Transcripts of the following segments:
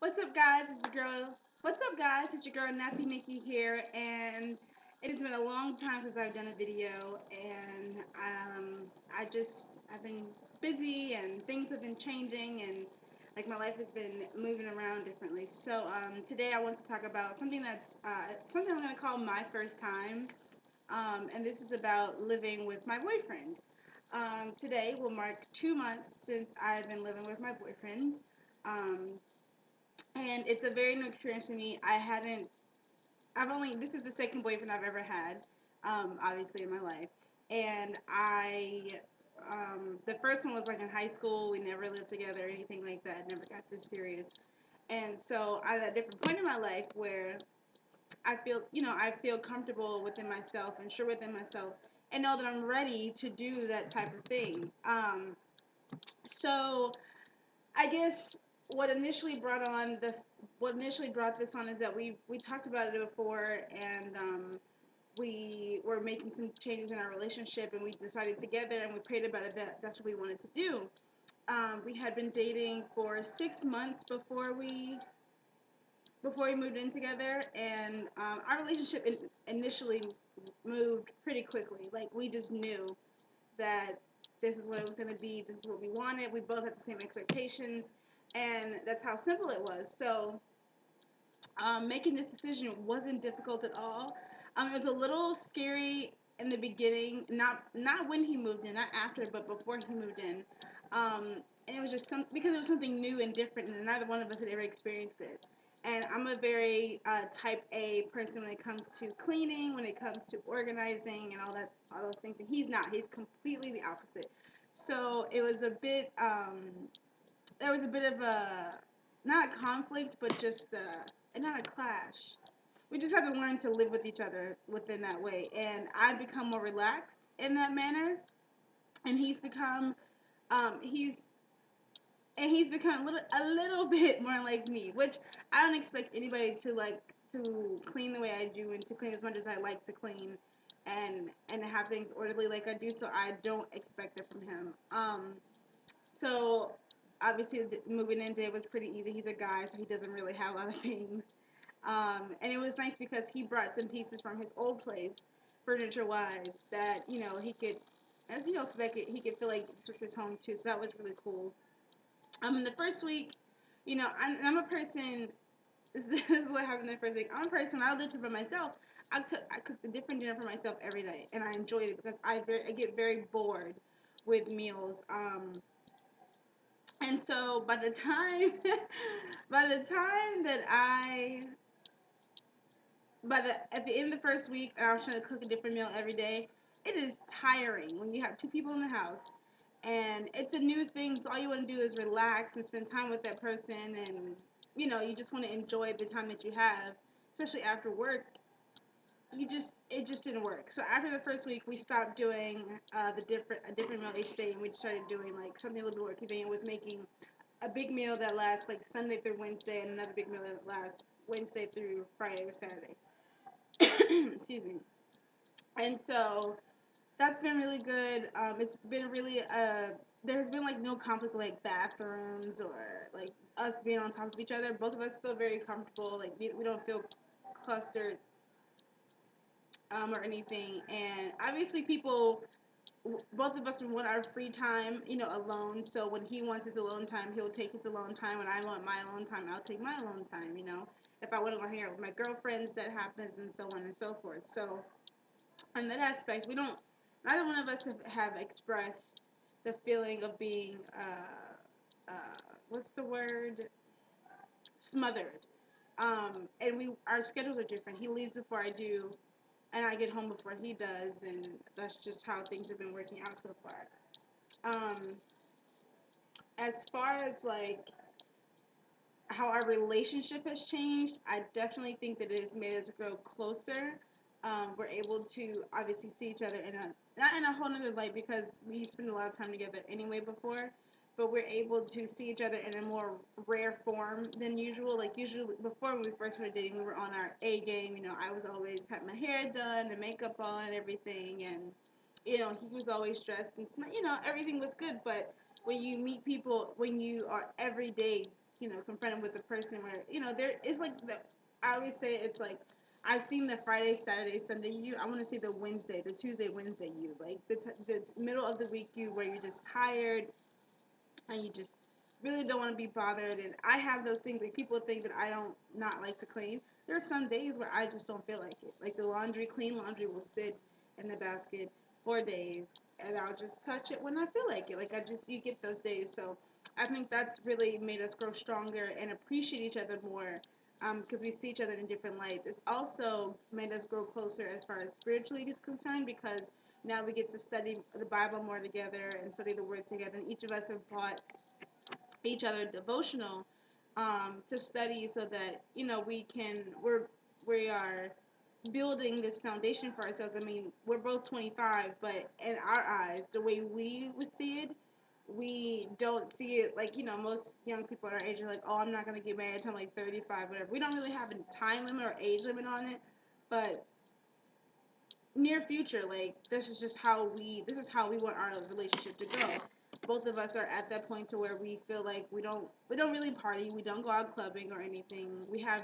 What's up, guys? It's your girl. What's up, guys? It's your girl NappyNikki here, and it has been a long time since I've done a video, and I've been busy, and things have been changing, and like my life has been moving around differently. So today I want to talk about something that's something I'm gonna call my first time, and this is about living with my boyfriend. Today will mark 2 months since I've been living with my boyfriend. Um, and it's a very new experience to me. This is the second boyfriend I've ever had, obviously in my life, and the first one was like in high school. We never lived together or anything like that. Never got this serious, and so I'm at a different point in my life where I feel comfortable within myself and sure within myself, and know that I'm ready to do that type of thing. So I guess what initially what initially brought this on is that we talked about it before, and we were making some changes in our relationship, and we decided together and we prayed about it that that's what we wanted to do. We had been dating for 6 months before we moved in together, and our relationship initially moved pretty quickly. Like we just knew that this is what it was going to be, this is what we wanted. We both had the same expectations, and that's how simple it was. So, making this decision wasn't difficult at all. It was a little scary in the beginning, not when he moved in, not after, but before he moved in. And it was just because it was something new and different, and neither one of us had ever experienced it. And I'm a very type A person when it comes to cleaning, when it comes to organizing, and all those things. And he's not. He's completely the opposite. So it was a bit. There was a bit of a not a conflict, but just not a clash. We just had to learn to live with each other within that way, and I've become more relaxed in that manner, and he's he's become a little bit more like me, which I don't expect anybody to clean the way I do and to clean as much as I like to clean, and to have things orderly like I do. So I don't expect it from him. So obviously moving into it was pretty easy. He's a guy, so he doesn't really have a lot of things. And it was nice because he brought some pieces from his old place, furniture wise, that he could, so that he could feel like this was his home too. So that was really cool. In the first week, I'm a person. This is what happened the first week. I'm a person. When I lived here by myself. I cooked a different dinner for myself every day, and I enjoyed it because I get very bored with meals. And so by the time by the time that I by the at the end of the first week, I was trying to cook a different meal every day. It is tiring when you have two people in the house and it's a new thing. So all you want to do is relax and spend time with that person, and you just want to enjoy the time that you have, especially after work. It just didn't work. So after the first week, we stopped doing a different meal each day, and we started doing like something a little bit more convenient with making a big meal that lasts like Sunday through Wednesday, and another big meal that lasts Wednesday through Friday or Saturday. Excuse me. And so that's been really good. It's been really there's been like no conflict with, like bathrooms or like us being on top of each other. Both of us feel very comfortable. Like we don't feel clustered or anything. And obviously both of us want our free time, alone. So when he wants his alone time, he'll take his alone time. When I want my alone time, I'll take my alone time. If I want to go hang out with my girlfriends, that happens, and so on and so forth. So in that aspect, neither one of us have expressed the feeling of being, what's the word, smothered. And our schedules are different. He leaves before I do, and I get home before he does, and that's just how things have been working out so far. Um, as far as like how our relationship has changed, I definitely think that it has made us grow closer. We're able to obviously see each other in a not in a whole nother light because we spend a lot of time together anyway before, but we're able to see each other in a more rare form than usual. Like usually before when we first started dating, we were on our A game. I was always had my hair done, the makeup on, and everything, and he was always dressed and everything was good. But when you meet people, when you are every day confronted with the person where there is like the I always say it's like I've seen the Friday, Saturday, Sunday you. I want to see the Wednesday, the Tuesday, Wednesday you, like the middle of the week you, where you're just tired and you just really don't want to be bothered. And I have those things. Like people think that I don't not like to clean. There are some days where I just don't feel like it. Like the clean laundry will sit in the basket for days, and I'll just touch it when I feel like it. Like you get those days. So I think that's really made us grow stronger and appreciate each other more. Because we see each other in different lights. It's also made us grow closer as far as spiritually is concerned because now we get to study the Bible more together and study the Word together. And each of us have bought each other devotional to study so that we are building this foundation for ourselves. I mean, we're both 25, but in our eyes, the way we would see it, we don't see it like most young people our age are like, oh, I'm not gonna get married until I'm like 35, whatever. We don't really have a time limit or age limit on it, but near future, like this is how we want our relationship to go. Both of us are at that point to where we feel like we don't really party, we don't go out clubbing or anything. We have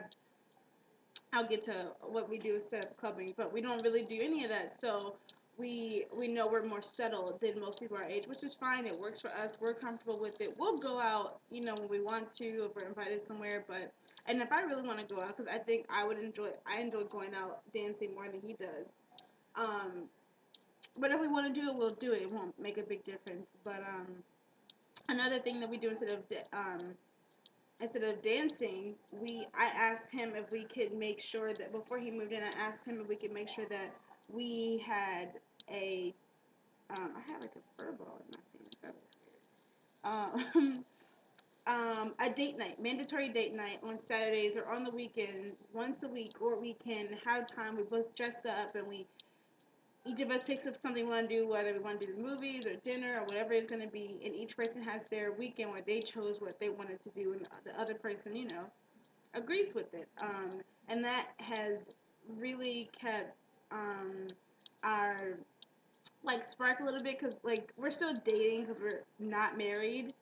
I'll get to what we do instead of clubbing, but we don't really do any of that. So we know we're more settled than most people our age, which is fine. It works for us. We're comfortable with it. We'll go out, when we want to, if we're invited somewhere. But and if I really want to go out, because I think I enjoy going out dancing more than he does. Um, but if we want to do it, we'll do it. It won't make a big difference. But another thing that we do instead of dancing, I asked him if we could make sure that before he moved in, I asked him if we could make sure that we had a I had like a fur ball in my pants. That was weird. A date night, mandatory date night on Saturdays or on the weekend, once a week, or we can have time. We both dress up and we each of us picks up something we want to do, whether we want to do the movies or dinner or whatever it's going to be, and each person has their weekend where they chose what they wanted to do, and the other person, agrees with it. And that has really kept our like spark a little bit because like we're still dating because we're not married.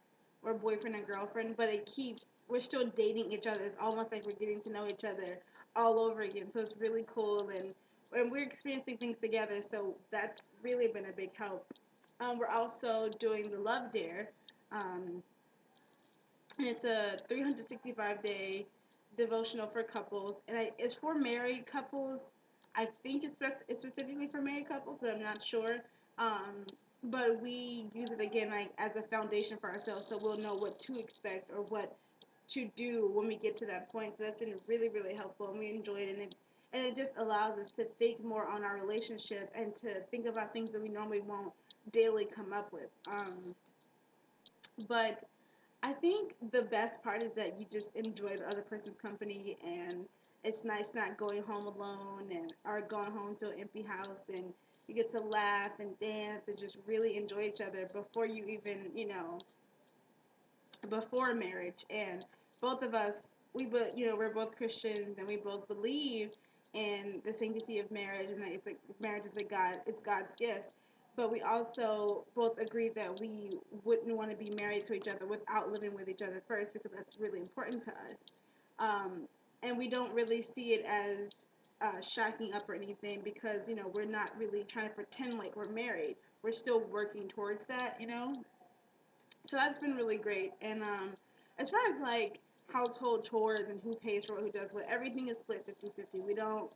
We're boyfriend and girlfriend, but it keeps we're still dating each other. It's almost like we're getting to know each other all over again. So it's really cool and we're experiencing things together. So that's really been a big help. We're also doing the Love Dare, um, and it's a 365-day devotional for couples, and it's for married couples. I think it's specifically for married couples, but I'm not sure. Um, but we use it again like as a foundation for ourselves, so we'll know what to expect or what to do when we get to that point. So that's been really really helpful, and we enjoy it, and it just allows us to think more on our relationship and to think about things that we normally won't daily come up with. But I think the best part is that you just enjoy the other person's company, and it's nice not going home alone and or going home to an empty house, and you get to laugh and dance and just really enjoy each other before you even before marriage. And both of us we're both Christians and we both believe in the sanctity of marriage and that marriage is it's God's gift. But we also both agree that we wouldn't want to be married to each other without living with each other first because that's really important to us. Um, and we don't really see it as shacking up or anything because we're not really trying to pretend like we're married. We're still working towards that. So that's been really great. And as far as like household chores and who pays for what, who does what, everything is split 50-50. We don't,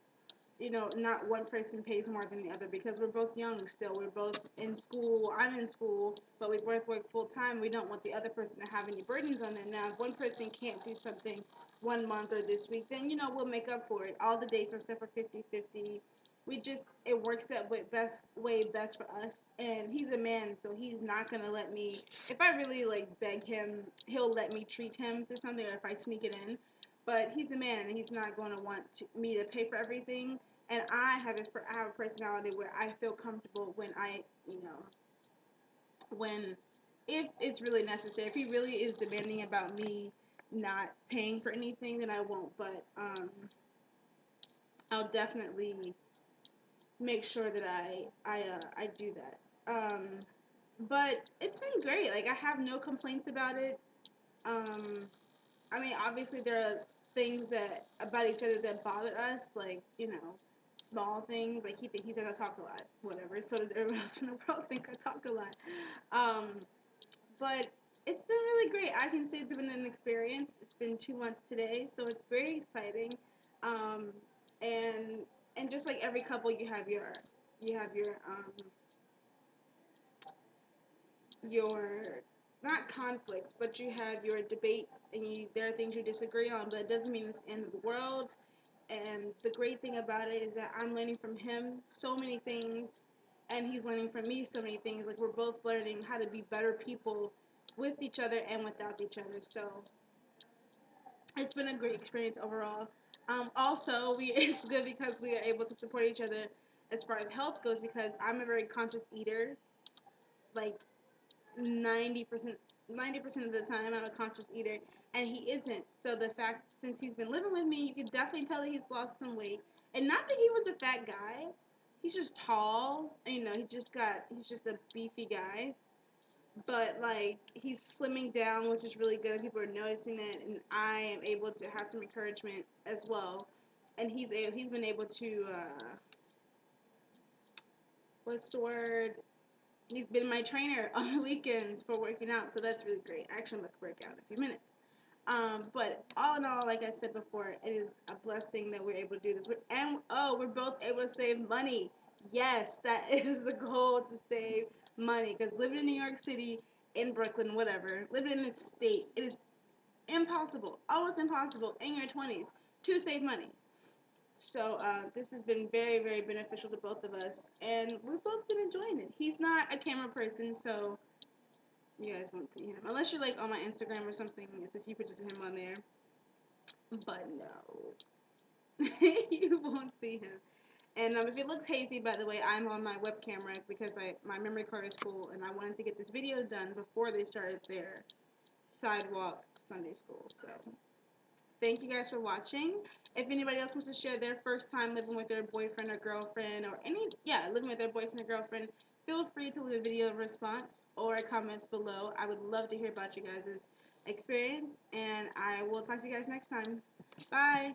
not one person pays more than the other because we're both young still. We're both in school. I'm in school, but we both work full time. We don't want the other person to have any burdens on them. Now, if one person can't do something one month or this week, then, we'll make up for it. All the dates are set for 50-50. It works that way best for us. And he's a man, so he's not going to let me, if I really like beg him, he'll let me treat him to something or if I sneak it in. But he's a man and he's not going to want me to pay for everything. And I have a personality where I feel comfortable when when if it's really necessary. If he really is demanding about me not paying for anything, then I won't. But I'll definitely make sure that I do that. But it's been great. Like I have no complaints about it. Um, I mean, obviously there are things that about each other that bother us, like small things. Like he says I talk a lot, whatever. So does everyone else in the world think I talk a lot. Um, but it's been really great. I can say it's been an experience. It's been 2 months today, so it's very exciting. Um, and and just like every couple, you have your not conflicts, but you have your debates, and there are things you disagree on, but it doesn't mean it's the end of the world. And the great thing about it is that I'm learning from him so many things, and he's learning from me so many things. Like we're both learning how to be better people with each other and without each other. So it's been a great experience overall. Also, it's good because we are able to support each other as far as health goes because I'm a very conscious eater. Like 90% of the time I'm a conscious eater and he isn't. So the fact since he's been living with me, you can definitely tell that he's lost some weight. And not that he was a fat guy. He's just tall. And, he's just a beefy guy. But like he's slimming down, which is really good. People are noticing it, and I am able to have some encouragement as well. And he's been able to what's the word? He's been my trainer on the weekends for working out, so that's really great. Actually, I'm about to work out in a few minutes. But all in all, like I said before, it is a blessing that we're able to do this. We're both able to save money. Yes, that is the goal, to save money. Because living in New York City, in Brooklyn, whatever, living in this state, it is impossible, almost impossible in your 20s to save money. So this has been very, very beneficial to both of us, and we've both been enjoying it. He's not a camera person, so you guys won't see him unless you're like on my Instagram or something. It's a few pictures of him on there, but no, you won't see him. And if it looks hazy, by the way, I'm on my web camera because my memory card is full, and I wanted to get this video done before they started their sidewalk Sunday school. So thank you guys for watching. If anybody else wants to share their first time living with their boyfriend or girlfriend, or living with their boyfriend or girlfriend, feel free to leave a video response or comments below. I would love to hear about you guys' experience, and I will talk to you guys next time. Bye.